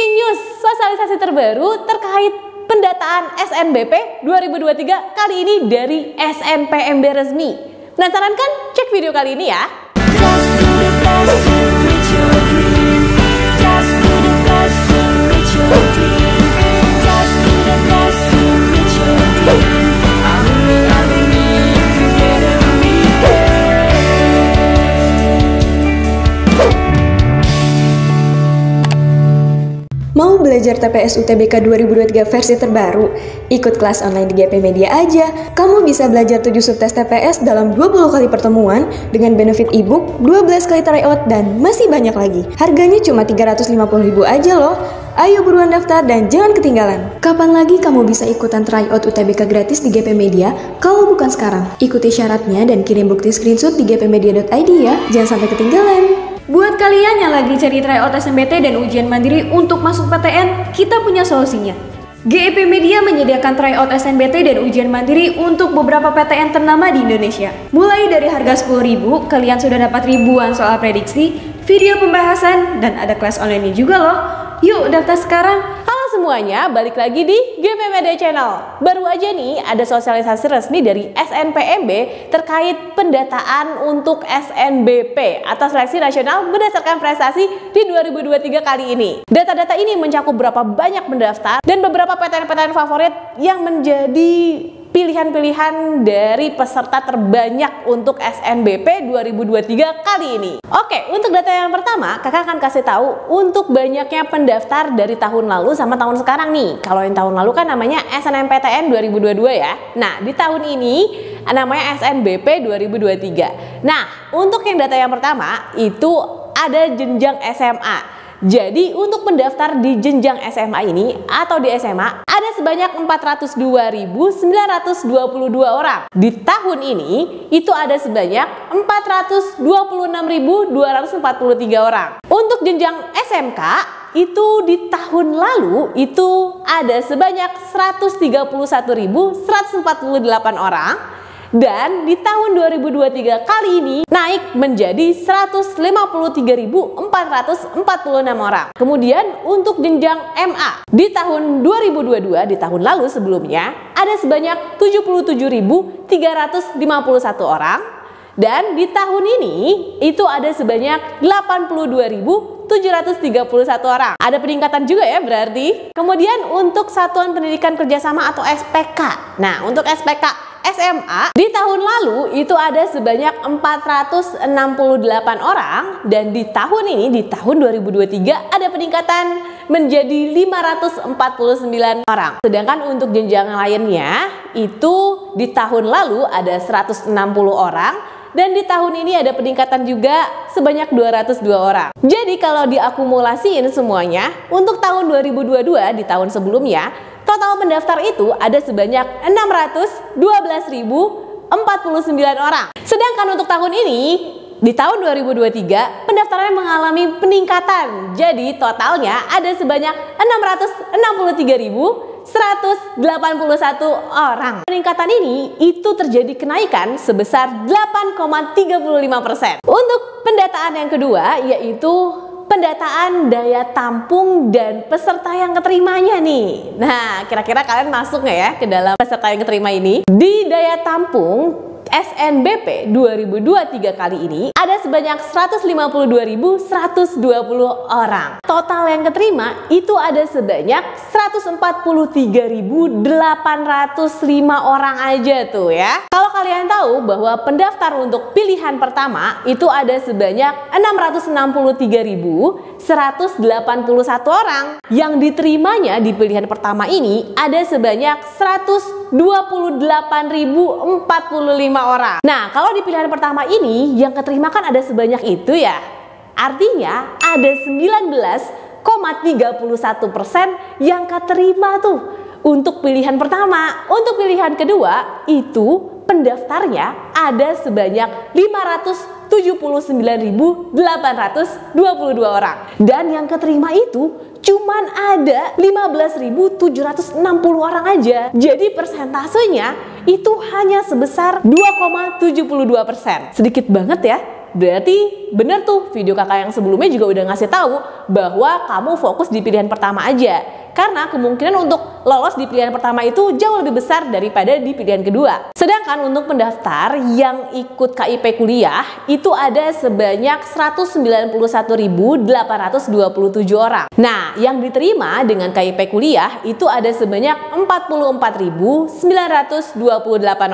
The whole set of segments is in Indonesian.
Breaking news, sosialisasi terbaru terkait pendataan SNBP 2023 kali ini dari SNPMB resmi. Penasaran kan? Cek video kali ini ya. Mau belajar TPS UTBK 2023 versi terbaru? Ikut kelas online di GP Media aja. Kamu bisa belajar 7 subtes TPS dalam 20 kali pertemuan dengan benefit e-book, 12 kali tryout, dan masih banyak lagi. Harganya cuma 350.000 aja loh. Ayo buruan daftar dan jangan ketinggalan. Kapan lagi kamu bisa ikutan tryout UTBK gratis di GP Media kalau bukan sekarang? Ikuti syaratnya dan kirim bukti screenshot di gpmedia.id ya. Jangan sampai ketinggalan. Buat kalian yang lagi cari tryout SNBT dan ujian mandiri untuk masuk PTN, kita punya solusinya. GEP Media menyediakan tryout SNBT dan ujian mandiri untuk beberapa PTN ternama di Indonesia. Mulai dari harga 10.000, kalian sudah dapat ribuan soal prediksi, video pembahasan, dan ada kelas online-nya juga loh. Yuk daftar sekarang. Halo semuanya, balik lagi di GP Media Channel. Baru aja nih ada sosialisasi resmi dari SNPMB terkait pendataan untuk SNBP atau Seleksi Nasional Berdasarkan Prestasi di 2023 kali ini. Data-data ini mencakup berapa banyak pendaftar dan beberapa PTN-PTN favorit yang menjadi pilihan-pilihan dari peserta terbanyak untuk SNBP 2023 kali ini. Oke, untuk data yang pertama, kakak akan kasih tahu untuk banyaknya pendaftar dari tahun lalu sama tahun sekarang nih. Kalau yang tahun lalu kan namanya SNMPTN 2022 ya. Nah, di tahun ini namanya SNBP 2023. Nah, untuk yang data yang pertama itu ada jenjang SMA. Jadi untuk pendaftar di jenjang SMA ini atau di SMA ada sebanyak 402.922 orang. Di tahun ini itu ada sebanyak 426.243 orang. Untuk jenjang SMK itu di tahun lalu itu ada sebanyak 131.148 orang. Dan di tahun 2023 kali ini naik menjadi 153.446 orang. Kemudian untuk jenjang MA di tahun 2022, di tahun lalu sebelumnya ada sebanyak 77.351 orang. Dan di tahun ini itu ada sebanyak 82.731 orang. Ada peningkatan juga ya berarti. Kemudian untuk Satuan Pendidikan Kerjasama atau SPK. Nah, untuk SPK SMA di tahun lalu itu ada sebanyak 468 orang dan di tahun ini di tahun 2023 ada peningkatan menjadi 549 orang. Sedangkan untuk jenjang lainnya itu di tahun lalu ada 160 orang dan di tahun ini ada peningkatan juga sebanyak 202 orang. Jadi kalau diakumulasiin semuanya untuk tahun 2022 di tahun sebelumnya total pendaftar itu ada sebanyak 612.049 orang. Sedangkan untuk tahun ini, di tahun 2023, pendaftaran mengalami peningkatan. Jadi totalnya ada sebanyak 663.181 orang. Peningkatan ini itu terjadi kenaikan sebesar 8,35%. Untuk pendataan yang kedua yaitu pendataan daya tampung dan peserta yang keterimanya nih. Nah, kira-kira kalian masuk nggak ya ke dalam peserta yang keterima ini? Di daya tampung SNBP 2023 kali ini ada sebanyak 152.120 orang. Total yang keterima itu ada sebanyak 143.805 orang aja tuh ya. Kalau kalian tahu bahwa pendaftar untuk pilihan pertama itu ada sebanyak 663.181 orang. Yang diterimanya di pilihan pertama ini ada sebanyak 128.045 orang. Nah, kalau di pilihan pertama ini yang keterima kan ada sebanyak itu ya. Artinya ada 19,31% yang keterima tuh untuk pilihan pertama. Untuk pilihan kedua itu pendaftarnya ada sebanyak 579.822 orang. Dan yang keterima itu cuman ada 15.760 orang aja. Jadi persentasenya itu hanya sebesar 2,72%. Sedikit banget ya. Berarti bener tuh, video kakak yang sebelumnya juga udah ngasih tahu bahwa kamu fokus di pilihan pertama aja. Karena kemungkinan untuk lolos di pilihan pertama itu jauh lebih besar daripada di pilihan kedua. Sedangkan untuk pendaftar yang ikut KIP kuliah itu ada sebanyak 191.827 orang. Nah, yang diterima dengan KIP kuliah itu ada sebanyak 44.928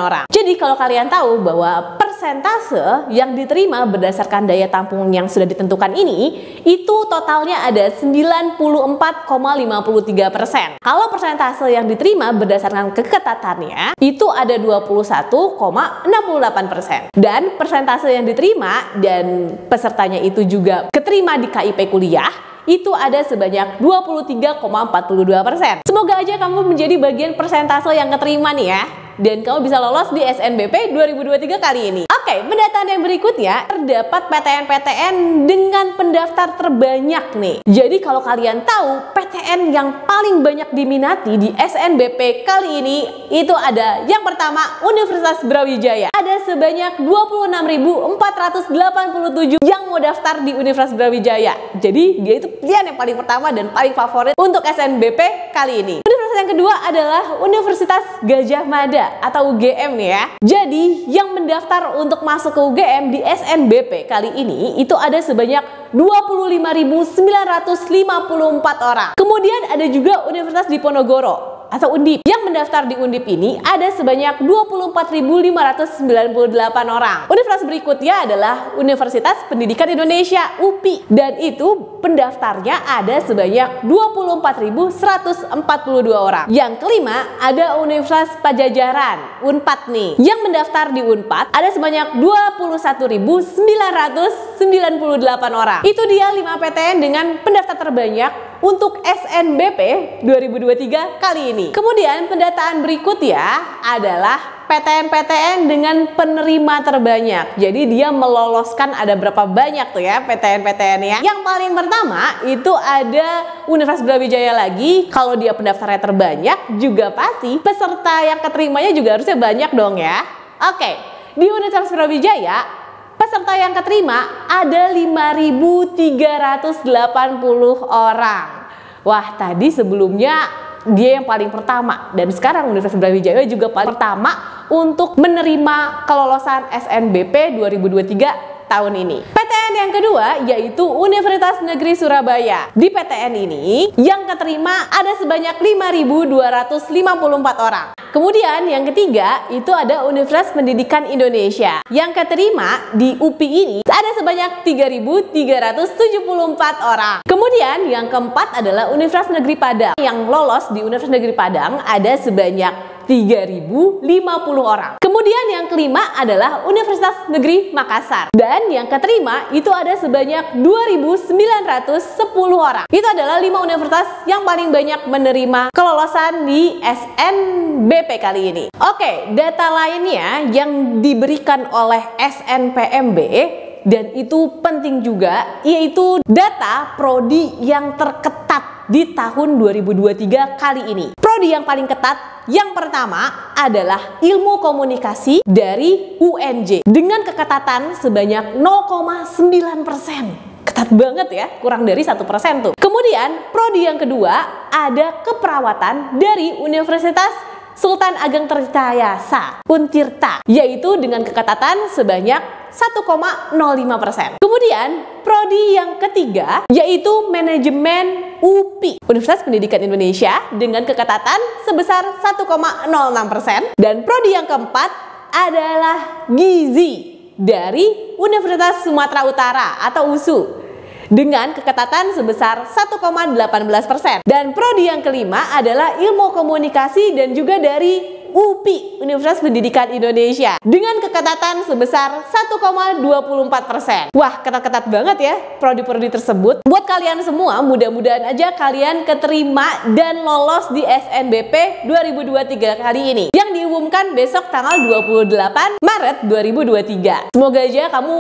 orang. Jadi kalau kalian tahu bahwa persentase yang diterima berdasarkan daya tampung yang sudah ditentukan ini, itu totalnya ada 94,53%. Kalau persentase yang diterima berdasarkan keketatannya, itu ada 21,68%. Dan persentase yang diterima dan pesertanya itu juga keterima di KIP kuliah, itu ada sebanyak 23,42%. Semoga aja kamu menjadi bagian persentase yang keterima nih ya, dan kamu bisa lolos di SNBP 2023 kali ini. Oke, pendataan yang berikutnya, terdapat PTN-PTN dengan pendaftar terbanyak nih. Jadi kalau kalian tahu PTN yang paling banyak diminati di SNBP kali ini, itu ada yang pertama Universitas Brawijaya. Ada sebanyak 26.487 yang mau daftar di Universitas Brawijaya. Jadi dia itu pilihan yang paling pertama dan paling favorit untuk SNBP kali ini. Universitas yang kedua adalah Universitas Gadjah Mada atau UGM nih ya. Jadi yang mendaftar untuk masuk ke UGM di SNBP kali ini itu ada sebanyak 25.954 orang. Kemudian ada juga Universitas Diponegoro atau Undip. Yang mendaftar di Undip ini ada sebanyak 24.598 orang. Universitas berikutnya adalah Universitas Pendidikan Indonesia UPI, dan itu pendaftarnya ada sebanyak 24.142 orang. Yang kelima ada Universitas Pajajaran Unpad nih. Yang mendaftar di Unpad ada sebanyak 21.998 orang. Itu dia 5 PTN dengan pendaftar terbanyak untuk SNBP 2023 kali ini. Kemudian pendataan berikutnya adalah PTN-PTN dengan penerima terbanyak. Jadi dia meloloskan ada berapa banyak tuh ya PTN-PTN ya. Yang paling pertama itu ada Universitas Brawijaya lagi. Kalau dia pendaftarnya terbanyak, juga pasti peserta yang keterimanya juga harusnya banyak dong ya. Oke, di Universitas Brawijaya peserta yang keterima ada 5.380 orang. Wah, tadi sebelumnya dia yang paling pertama, dan sekarang Universitas Brawijaya juga paling pertama untuk menerima kelolosan SNBP 2023 tahun ini. PTN yang kedua yaitu Universitas Negeri Surabaya. Di PTN ini yang keterima ada sebanyak 5.254 orang. Kemudian yang ketiga itu ada Universitas Pendidikan Indonesia. Yang keterima di UPI ini ada sebanyak 3.374 orang. Kemudian yang keempat adalah Universitas Negeri Padang. Yang lolos di Universitas Negeri Padang ada sebanyak 3.050 orang. Kemudian yang kelima adalah Universitas Negeri Makassar. Dan yang keterima itu ada sebanyak 2.910 orang. Itu adalah 5 universitas yang paling banyak menerima kelolosan di SNBP kali ini. Oke, data lainnya yang diberikan oleh SNPMB dan itu penting juga, yaitu data prodi yang terketat di tahun 2023 kali ini. Prodi yang paling ketat yang pertama adalah Ilmu Komunikasi dari UNJ dengan keketatan sebanyak 0,9%. Ketat banget ya, kurang dari 1% tuh. Kemudian prodi yang kedua ada Keperawatan dari Universitas Sultan Ageng Tirtayasa Untirta, yaitu dengan keketatan sebanyak 1,05%. Kemudian prodi yang ketiga yaitu Manajemen UPI, Universitas Pendidikan Indonesia, dengan keketatan sebesar 1,06%. Dan prodi yang keempat adalah Gizi dari Universitas Sumatera Utara atau USU dengan keketatan sebesar 1,18%. Dan prodi yang kelima adalah Ilmu Komunikasi dan juga dari UPI, Universitas Pendidikan Indonesia, dengan keketatan sebesar 1,24%. Wah, ketat-ketat banget ya prodi-prodi tersebut. Buat kalian semua, mudah-mudahan aja kalian keterima dan lolos di SNBP 2023 kali ini, yang diumumkan besok tanggal 28 Maret 2023. Semoga aja kamu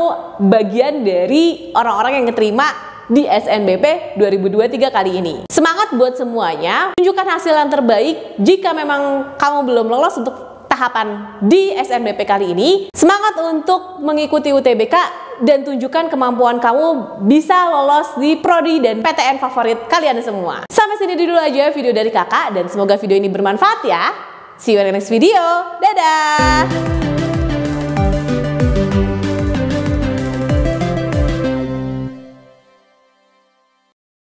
bagian dari orang-orang yang keterima di SNBP 2023 kali ini. Semangat buat semuanya, tunjukkan hasil yang terbaik. Jika memang kamu belum lolos untuk tahapan di SNBP kali ini, semangat untuk mengikuti UTBK dan tunjukkan kemampuan kamu bisa lolos di prodi dan PTN favorit kalian semua. Sampai sini dulu aja video dari kakak dan semoga video ini bermanfaat ya. See you in the next video. Dadah!